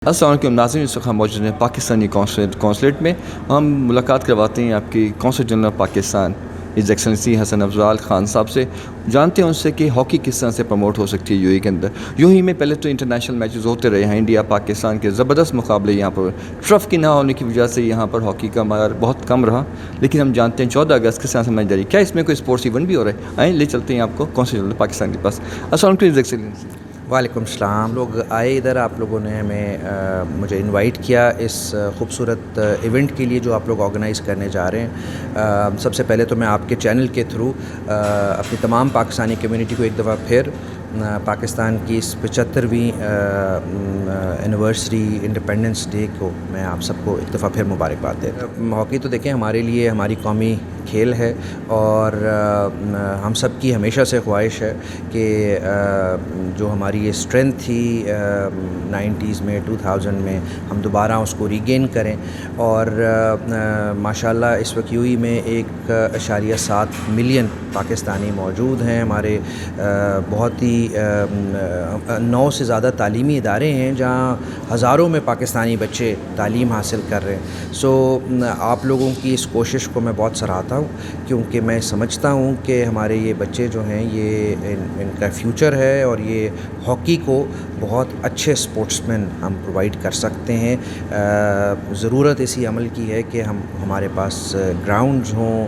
السلام علیکم ناظرین، اس وقت ہم موجود ہیں پاکستانی کونسلیٹ میں. ہم ملاقات کرواتے ہیں آپ کی consul general Pakistan his excellency Hassan Afzal Khan Sahab سے. جانتے ہیں ان سے کہ ہاکی کس طرح سے پروموٹ ہو سکتی ہے یو اے کے اندر. یو اے میں پہلے تو انٹرنیشنل میچز ہوتے رہے ہیں، انڈیا پاکستان کے زبردست مقابلے یہاں پر ٹرف کی نہ ہونے کی وجہ سے یہاں پر ہاکی کا معیار بہت کم رہا. لیکن ہم جانتے ہیں 14 اگست کس طرح سے میچ جاری. کیا اس میں کوئی اسپورٹس ایونٹ بھی ہو رہا ہے؟ آئیں لے چلتے ہیں آپ کو کونسل جنرل پاکستان کے پاس. السلام علیکم ہز ایکسلنسی. وعلیکم السلام. لوگ آئے ادھر، آپ لوگوں نے مجھے انوائٹ کیا اس خوبصورت ایونٹ کے لیے جو آپ لوگ آرگنائز کرنے جا رہے ہیں. سب سے پہلے تو میں آپ کے چینل کے تھرو اپنی تمام پاکستانی کمیونٹی کو ایک دفعہ پھر پاکستان کی اس 75ویں اینیورسری انڈیپینڈنس ڈے کو میں آپ سب کو ایک دفعہ پھر مبارکباد دیتا ہوں. ہاکی تو دیکھیں ہمارے لیے ہماری قومی کھیل ہے، اور ہم سب کی ہمیشہ سے خواہش ہے کہ جو ہماری یہ اسٹرینتھ تھی 90s میں 2000 میں ہم دوبارہ اس کو ریگین کریں. اور ماشاءاللہ اس وقت یو اے میں 1.7 ملین پاکستانی موجود ہیں. ہمارے بہت ہی 9 سے زیادہ تعلیمی ادارے ہیں جہاں ہزاروں میں پاکستانی بچے تعلیم حاصل کر رہے ہیں. سو آپ لوگوں کی اس کوشش کو میں بہت سراہتا ہوں، کیونکہ میں سمجھتا ہوں کہ ہمارے یہ بچے جو ہیں یہ ان کا فیوچر ہے، اور یہ ہاکی کو بہت اچھے اسپورٹس مین ہم پرووائڈ کر سکتے ہیں. ضرورت اسی عمل کی ہے کہ ہمارے پاس گراؤنڈز ہوں،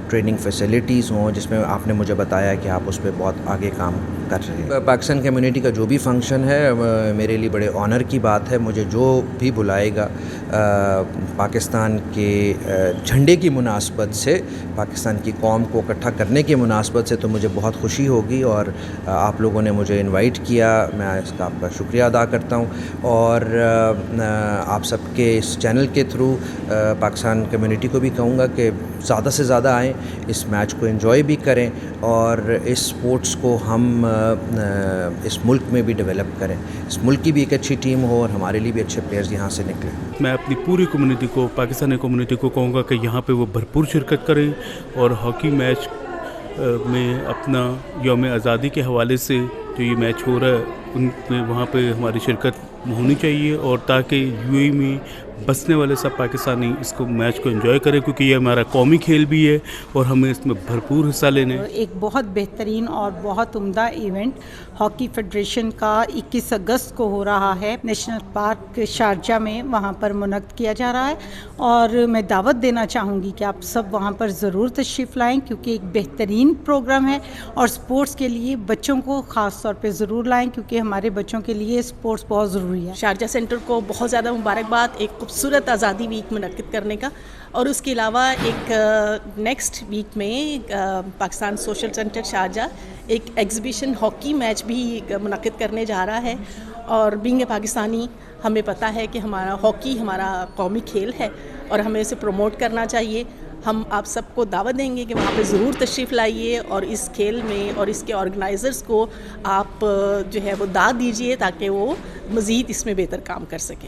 ٹریننگ فیسلٹیز ہوں، جس میں آپ نے مجھے بتایا کہ آپ اس پہ بہت آگے کام کر رہے ہیں. پاکستان کمیونٹی کا جو بھی فنکشن ہے میرے لیے بڑے آنر کی بات ہے. مجھے جو بھی بلائے گا پاکستان کے جھنڈے کی مناسبت سے، پاکستان کی قوم کو اکٹھا کرنے کی مناسبت سے، تو مجھے بہت خوشی ہوگی. اور آپ لوگوں نے مجھے انوائٹ کیا، میں اس کا آپ کا شکریہ ادا کرتا ہوں. اور آپ سب کے اس چینل کے تھرو پاکستان کمیونٹی کو بھی کہوں گا کہ زیادہ سے زیادہ آئیں، اس میچ کو انجوائے بھی کریں، اور اس سپورٹس کو ہم اس ملک میں بھی ڈیولپ کریں. اس ملک کی بھی ایک اچھی ٹیم ہو، اور ہمارے لیے بھی اچھے پلیئرز یہاں سے نکلیں. میں اپنی پوری کمیونٹی کو، پاکستانی کمیونٹی کو کہوں گا کہ یہاں پہ وہ بھرپور شرکت کریں، اور ہاکی میچ میں اپنا یوم آزادی کے حوالے سے جو یہ میچ ہو رہا ہے ان میں وہاں پہ ہماری شرکت ہونی چاہیے، اور تاکہ یو اے میں بسنے والے سب پاکستانی اس کو میچ کو انجوائے کریں، کیونکہ یہ ہمارا قومی کھیل بھی ہے اور ہمیں اس میں بھرپور حصہ لینے. ایک بہت بہترین اور بہت عمدہ ایونٹ ہاکی فیڈریشن کا 21 اگست کو ہو رہا ہے نیشنل پارک شارجہ میں، وہاں پر منعقد کیا جا رہا ہے. اور میں دعوت دینا چاہوں گی کہ آپ سب وہاں پر ضرور تشریف لائیں، کیونکہ ایک بہترین پروگرام ہے. اور سپورٹس کے لیے بچوں کو خاص طور پہ ضرور لائیں، کیونکہ ہمارے بچوں کے لیے سپورٹس بہت ضروری ہے. شارجہ سینٹر کو بہت زیادہ مبارکباد ایک خوبصورت آزادی ویک منعقد کرنے کا. اور اس کے علاوہ ایک نیکسٹ ویک میں پاکستان سوشل سینٹر شارجہ ایک ایگزیبیشن ہاکی میچ بھی منعقد کرنے جا رہا ہے. اور بینگ اے پاکستانی ہمیں پتہ ہے کہ ہمارا ہاکی ہمارا قومی کھیل ہے، اور ہمیں اسے پروموٹ کرنا چاہیے. ہم آپ سب کو دعوت دیں گے کہ وہاں پہ ضرور تشریف لائیے، اور اس کھیل میں اور اس کے آرگنائزرز کو آپ جو ہے وہ داد دیجیے، تاکہ وہ مزید اس میں بہتر کام کر سکیں.